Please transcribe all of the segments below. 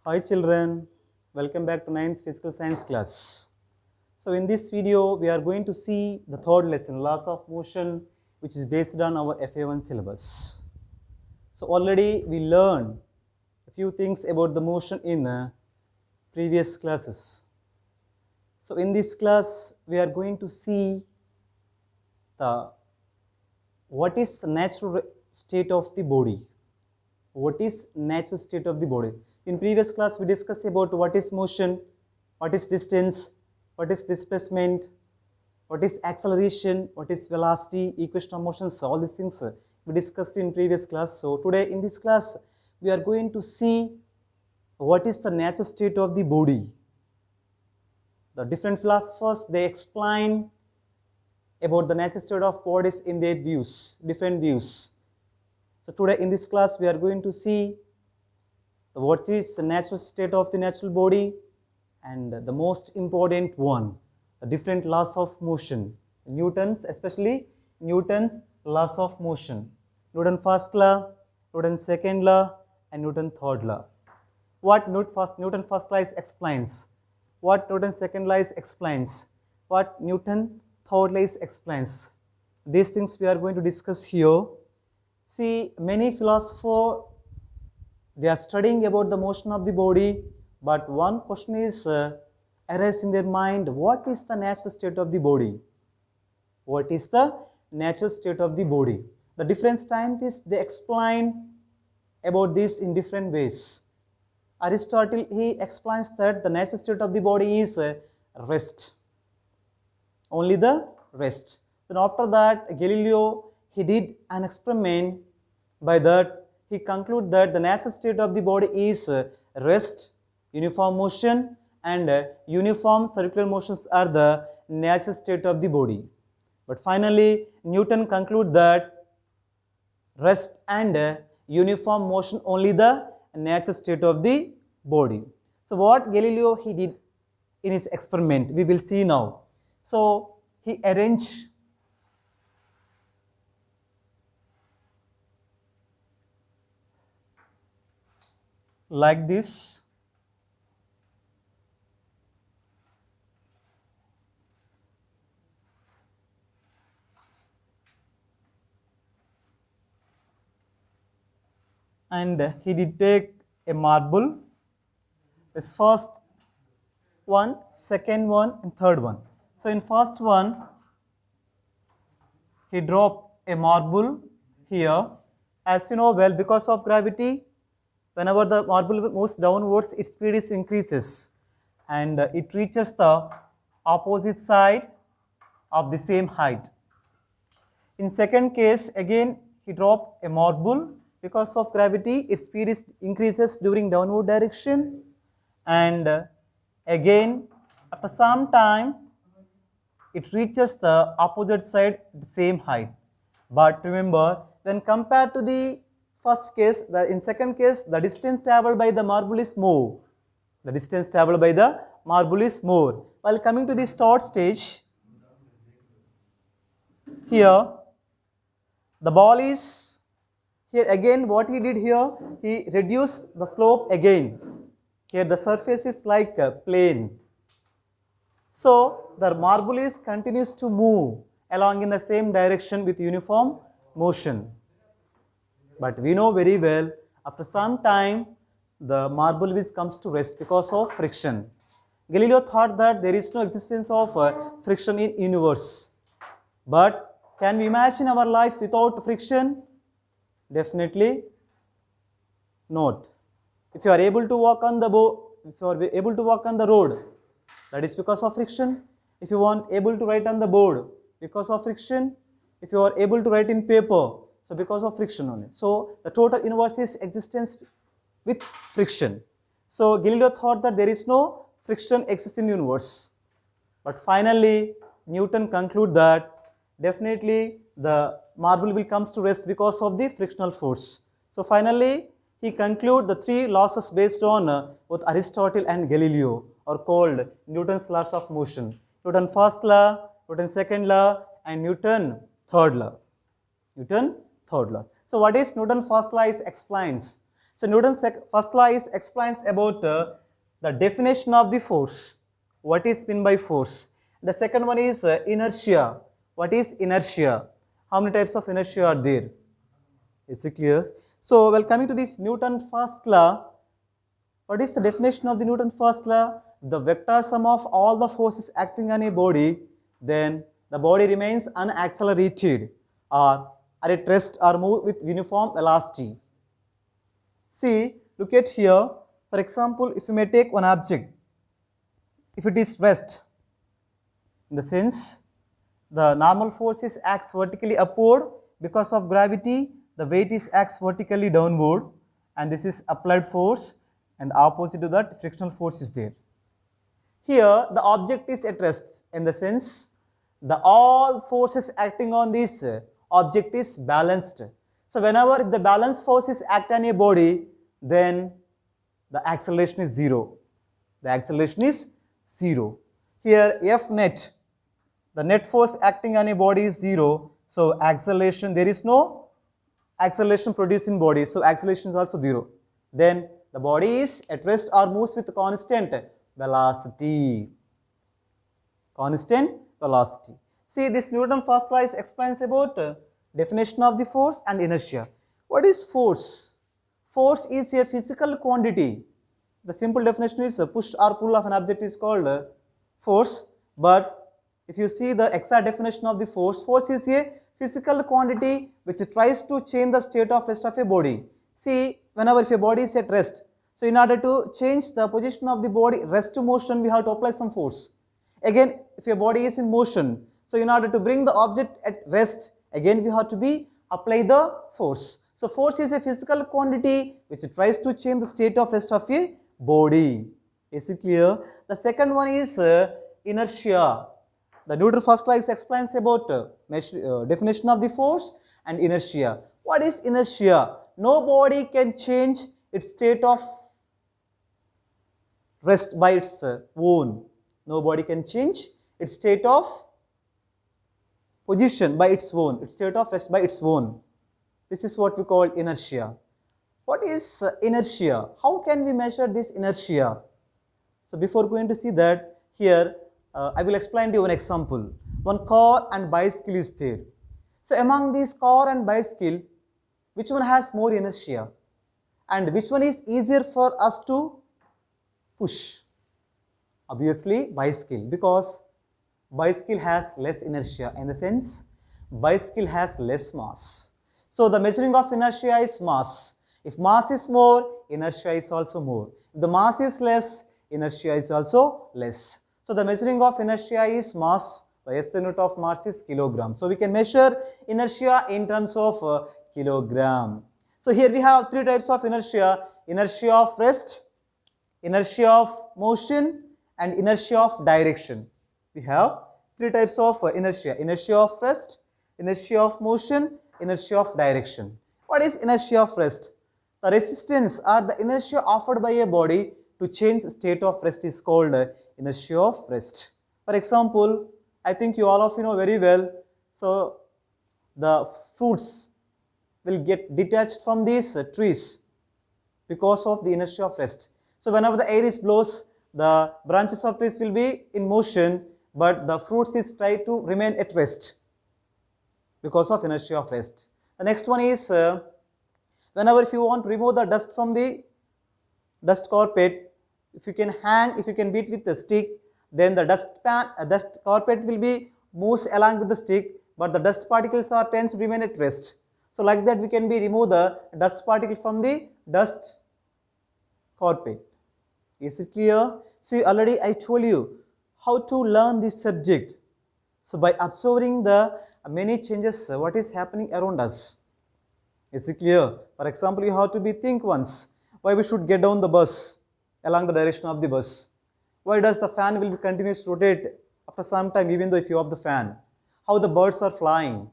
Hi children, welcome back to 9th Physical Science class. So in this video, we are going to see the third lesson, Laws of Motion, which is based on our FA1 syllabus. So already we learned a few things about the motion in previous classes. So in this class, we are going to see the what is the natural state of the body. What is natural state of the body? In previous class, we discussed about what is motion, what is distance, what is displacement, what is acceleration, what is velocity, equation of motions, all these things we discussed in previous class. So today in this class, we are going to see what is the natural state of the body. The different philosophers, they explain about the natural state of bodies in their views, different views. So today in this class, we are going to see what is the natural state of the natural body, and the most important one, the different laws of motion. Newton's, especially Newton's laws of motion. Newton's first law, Newton's second law, and Newton's third law. What Newton's first law explains, what Newton's second law explains, what Newton's third law explains. These things we are going to discuss here. See, many philosophers, they are studying about the motion of the body, but one question is arises in their mind: what is the natural state of the body? What is the natural state of the body? The different scientists, they explain about this in different ways. Aristotle, he explains that the natural state of the body is rest. Only the rest. Then after that, Galileo, he did an experiment. By that, he concluded that the natural state of the body is rest, uniform motion, and uniform circular motions are the natural state of the body. But finally, Newton concluded that rest and uniform motion only the natural state of the body. So what Galileo he did in his experiment, we will see now. So he arranged like this. And he did take a marble, this first one, second one, and third one. So in first one, he dropped a marble here. As you know well, because of gravity, whenever the marble moves downwards, its speed is increases, and it reaches the opposite side of the same height. In second case, again he dropped a marble. Because of gravity, its speed is increases during downward direction, and again after some time it reaches the opposite side the same height. But remember, when compared to the first case, in second case, the distance traveled by the marble is more. The distance traveled by the marble is more. While coming to the third stage, here the ball is here again. What he did here, he reduced the slope again. Here the surface is like a plane. So the marble is continues to move along in the same direction with uniform motion. But we know very well, after some time, the marble comes to rest because of friction. Galileo thought that there is no existence of friction in universe. But can we imagine our life without friction? Definitely not. If you are able to walk on the road, that is because of friction. If you are able to write on the board, because of friction. If you are able to write in paper, so because of friction only. So the total universe is existence with friction. So Galileo thought that there is no friction exists in universe. But finally, Newton concluded that definitely the marble will comes to rest because of the frictional force. So finally, he concluded the three laws based on both Aristotle and Galileo are called Newton's laws of motion. Newton's first law, Newton's second law, and Newton's third law. Newton's third law. So what is Newton's first law explains? So Newton's first law is explains about the definition of the force. What is meant by force? The second one is inertia. What is inertia? How many types of inertia are there? Is it clear? So while coming to this Newton first law, what is the definition of the Newton first law? The vector sum of all the forces acting on a body, then the body remains unaccelerated or at rest or move with uniform velocity. See, look at here. For example, if you may take one object, if it is rest, in the sense the normal force is acts vertically upward because of gravity, the weight is acts vertically downward, and this is applied force, and opposite to that frictional force is there. Here the object is at rest, in the sense the all forces acting on this object is balanced. So whenever the balance forces act on a body, then the acceleration is zero. The acceleration is zero. Here F net, the net force acting on a body is zero. So acceleration, there is no acceleration produced in body. So acceleration is also zero. Then the body is at rest or moves with constant velocity. Constant velocity. See, this Newton first law explains about definition of the force and inertia. What is force? Force is a physical quantity. The simple definition is push or pull of an object is called force. But if you see the exact definition of the force, force is a physical quantity which tries to change the state of rest of a body. See, whenever if a body is at rest, so in order to change the position of the body, rest to motion, we have to apply some force. Again, if your body is in motion, so in order to bring the object at rest, again we have to apply the force. So force is a physical quantity which tries to change the state of rest of a body. Is it clear? The second one is inertia. The Newton first law explains about definition of the force and inertia. What is inertia? No body can change its state of rest by its own. No body can change its state of position by its own, its state of rest by its own. This is what we call inertia. What is inertia? How can we measure this inertia? So before going to see that, here I will explain to you one example. One car and bicycle is there. So among these car and bicycle, which one has more inertia? And which one is easier for us to push? Obviously bicycle, because bicycle has less inertia, in the sense bicycle has less mass. So the measuring of inertia is mass. If mass is more, inertia is also more. If the mass is less, inertia is also less. So the measuring of inertia is mass. The SI unit of mass is kilogram. So we can measure inertia in terms of kilogram. So here we have three types of inertia: inertia of rest, inertia of motion, and inertia of direction. We have three types of inertia: inertia of rest, inertia of motion, inertia of direction. What is inertia of rest? The resistance or the inertia offered by a body to change state of rest is called inertia of rest. For example, I think you all of you know very well, so the fruits will get detached from these trees because of the inertia of rest. So whenever the air is blows, the branches of trees will be in motion, but the fruits is try to remain at rest because of inertia of rest. The next one is whenever if you want to remove the dust from the dust carpet, if you can hang, if you can beat with the stick, then the dust carpet will be moves along with the stick, but the dust particles are tends to remain at rest. So like that we can remove the dust particle from the dust carpet. Is it clear? See, already I told you how to learn this subject. So by observing the many changes, what is happening around us. Is it clear? For example, you have to think once why we should get down the bus along the direction of the bus. Why does the fan will be continuous to rotate after some time even though if you off the fan? How the birds are flying,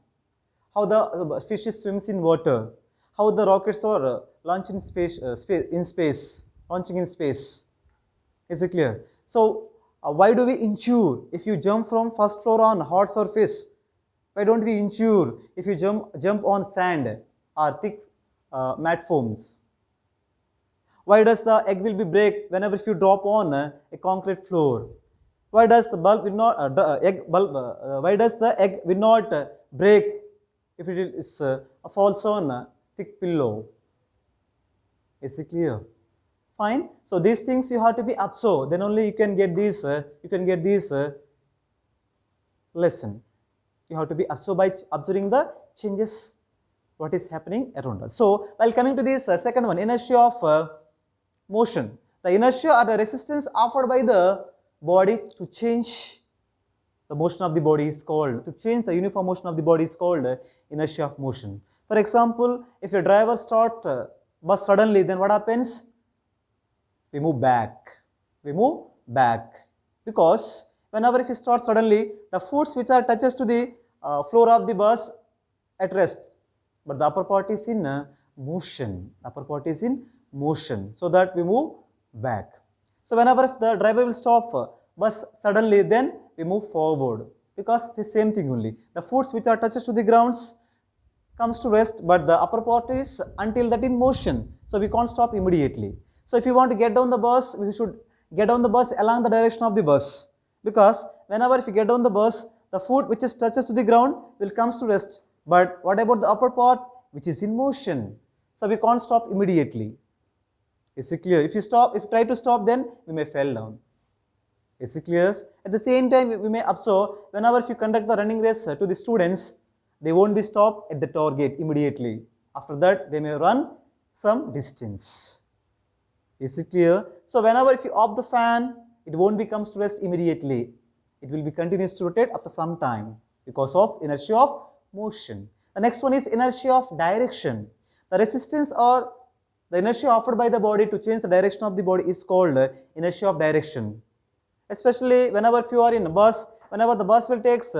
how the fishes swims in water, how the rockets are launching in space, launching in space. Is it clear? So why do we insure if you jump from first floor on hard surface? Why don't we insure if you jump on sand or thick mat foams? Why does the egg will be break whenever if you drop on a concrete floor? Why does the bulb will not why does the egg will not break if it is falls on a thick pillow? Is it clear? Fine. So these things you have to be absorbed. Then only you can get this. Lesson. You have to be absorbed by observing the changes what is happening around us. So while coming to this second one, inertia of motion. The inertia or the resistance offered by the body to change the motion of the body is called, to change the uniform motion of the body is called inertia of motion. For example, if a driver start bus suddenly, then what happens? We move back. Because whenever if you start suddenly, the foots which are touches to the floor of the bus at rest, but the upper part is in motion. So that we move back. So whenever if the driver will stop bus suddenly, then we move forward, because the same thing only. The foots which are touches to the grounds comes to rest, but the upper part is until that in motion. So we can't stop immediately. So if you want to get down the bus, we should get down the bus along the direction of the bus, because whenever if you get down the bus, the foot which is touches to the ground will comes to rest. But what about the upper part which is in motion? So we can't stop immediately. Is it clear? If you try to stop, then we may fall down. Is it clear? At the same time, we may observe whenever if you conduct the running race to the students, they won't be stopped at the target immediately. After that, they may run some distance. Is it clear? So whenever if you off the fan, it won't be comes to rest immediately. It will be continuous to rotate after some time because of inertia of motion. The next one is inertia of direction. The resistance or the inertia offered by the body to change the direction of the body is called inertia of direction. Especially whenever if you are in a bus, whenever the bus will takes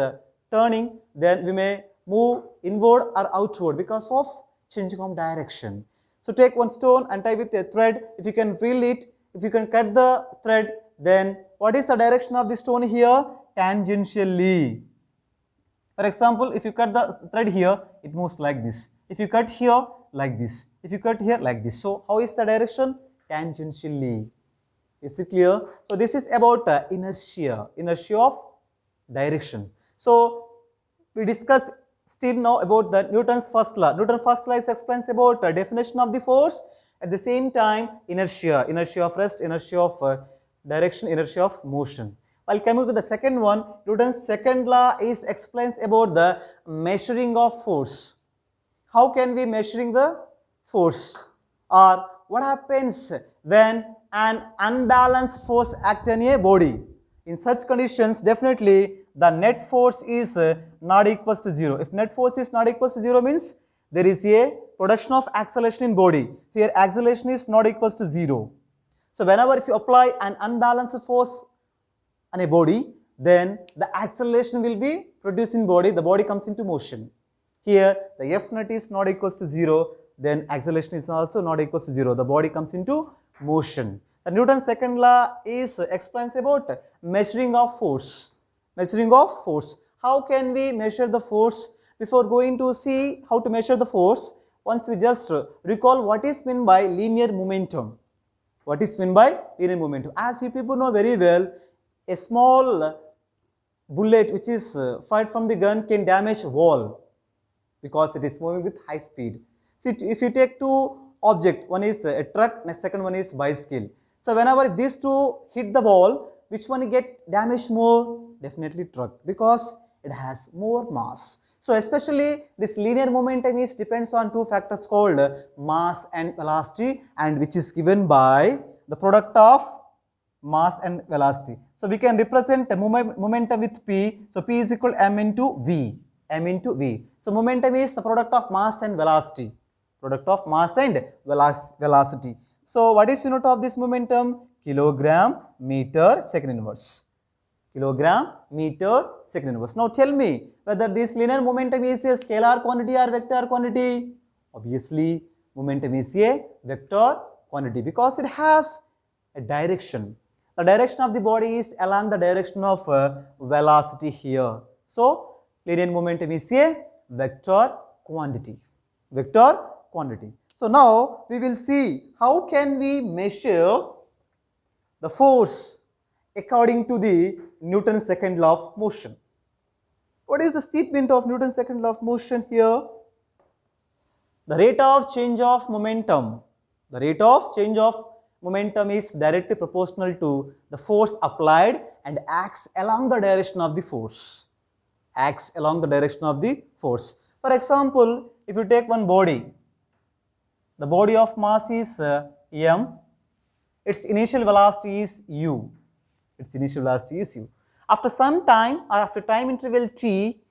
turning, then we may move inward or outward because of changing of direction. So take one stone and tie with a thread. If you can reel it, if you can cut the thread, then what is the direction of the stone here? Tangentially. For example, if you cut the thread here, it moves like this. If you cut here, like this. If you cut here, like this. So how is the direction? Tangentially. Is it clear? So this is about inertia of direction. So we discuss still now about the Newton's first law. Newton's first law explains about definition of the force. At the same time, inertia of rest, inertia of direction, inertia of motion. While coming to the second one, Newton's second law explains about the measuring of force. How can we measuring the force? Or what happens when an unbalanced force acts on a body? In such conditions, definitely the net force is not equal to 0. If net force is not equal to 0 means there is a production of acceleration in body. Here acceleration is not equal to 0. So whenever if you apply an unbalanced force on a body, then the acceleration will be produced in body, the body comes into motion. Here the F net is not equal to 0, then acceleration is also not equal to 0, the body comes into motion. The Newton's second law explains about measuring of force. How can we measure the force? Before going to see how to measure the force, once we just recall what is meant by linear momentum. As you people know very well, a small bullet which is fired from the gun can damage wall because it is moving with high speed. See, if you take two objects, one is a truck and the second one is bicycle. So whenever these two hit the wall, which one get damaged more? Definitely truck, because it has more mass. So especially this linear momentum is depends on two factors called mass and velocity, and which is given by the product of mass and velocity. So we can represent the momentum with P. So P is equal to m into V. So momentum is the product of mass and velocity. Velocity. So what is unit of this momentum? Kilogram meter second inverse. Now tell me whether this linear momentum is a scalar quantity or vector quantity. Obviously, momentum is a vector quantity because it has a direction. The direction of the body is along the direction of velocity here. So linear momentum is a vector quantity. So now we will see how can we measure the force according to the Newton's second law of motion. What is the statement of Newton's second law of motion here? The rate of change of momentum. The rate of change of momentum is directly proportional to the force applied and acts along the direction of the force. Acts along the direction of the force. For example, if you take one body, the body of mass is m, its initial velocity is u. Its initial velocity is u. After some time or after time interval t,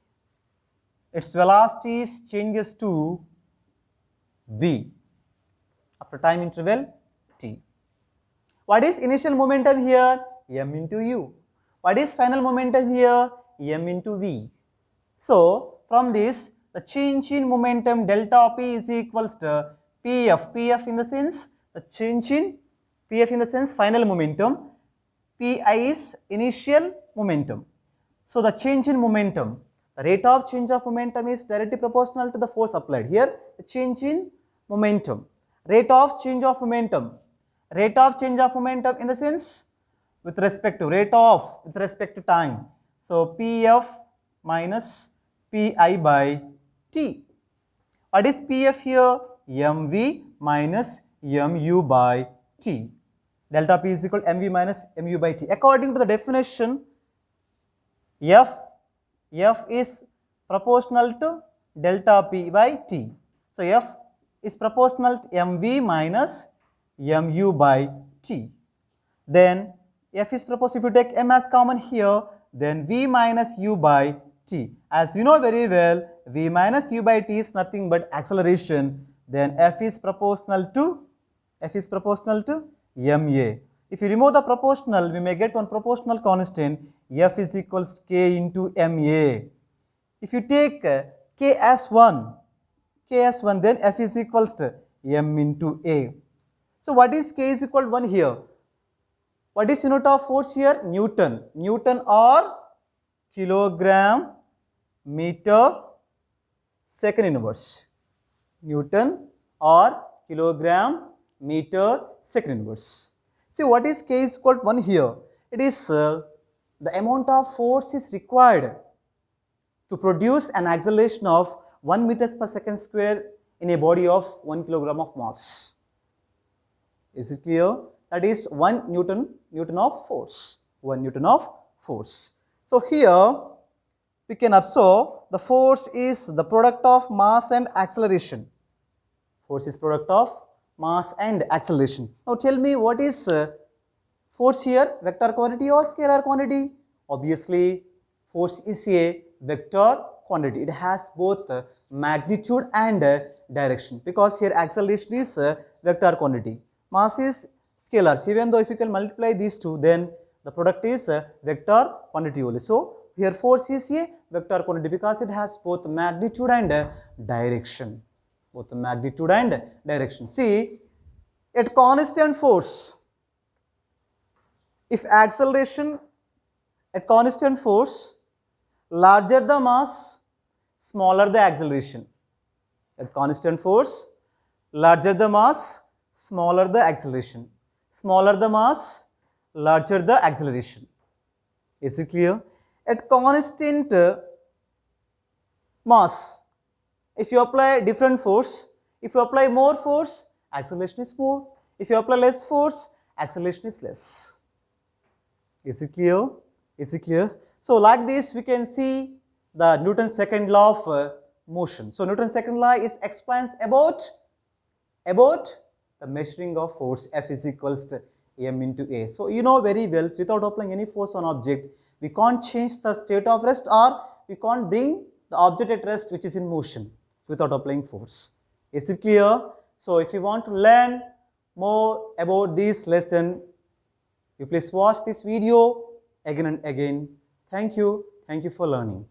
its velocity changes to v. After time interval t. What is initial momentum here? M into u. What is final momentum here? M into v. So, from this, the change in momentum delta p is equals to Pf. Pf in the sense, the change in Pf in the sense final momentum. Pi is initial momentum. So, the change in momentum, the rate of change of momentum is directly proportional to the force applied. Here, the change in momentum, rate of change of momentum in the sense with respect to with respect to time. So, Pf minus Pi by T. What is Pf here? Mv minus Mu by T. Delta P is equal to Mv minus Mu by T. According to the definition, F is proportional to delta P by T. So, F is proportional to Mv minus Mu by T. Then F is proportional, if you take M as common here, then V minus U by T. As you know very well, V minus U by T is nothing but acceleration. Then F is proportional to ma. If you remove the proportional, we may get one proportional constant. F is equals to k into ma. If you take k as 1, then F is equals to m into a. So what is k is equal to 1 here? What is unit of force here? Newton. Newton or kilogram meter second inverse. Newton or kilogram meter second inverse. See, what is k is equal to 1 here? It is the amount of force is required to produce an acceleration of 1 meters per second square in a body of 1 kilogram of mass. Is it clear? That is 1 Newton of force. 1 Newton of force. So here we can observe the force is the product of mass and acceleration. Force is product of mass and acceleration. Now tell me, what is force here? Vector quantity or scalar quantity? Obviously, force is a vector quantity. It has both magnitude and direction, because here acceleration is vector quantity. Mass is scalar. So even though if you can multiply these two, then the product is vector quantity only. So here force is a vector quantity because it has both magnitude and direction. Both magnitude and direction. See, at constant force, if acceleration at constant force, larger the mass, smaller the acceleration. At constant force, larger the mass, smaller the acceleration. Smaller the mass, larger the acceleration. Is it clear? At constant mass, if you apply different force, if you apply more force, acceleration is more. If you apply less force, acceleration is less. Is it clear? Is it clear? So like this, we can see the Newton's second law of motion. So Newton's second law explains about the measuring of force. F is equals to m into a. So you know very well, without applying any force on object, we can't change the state of rest, or we can't bring the object at rest which is in motion without applying force. Is it clear? So if you want to learn more about this lesson, you please watch this video again and again. Thank you for learning.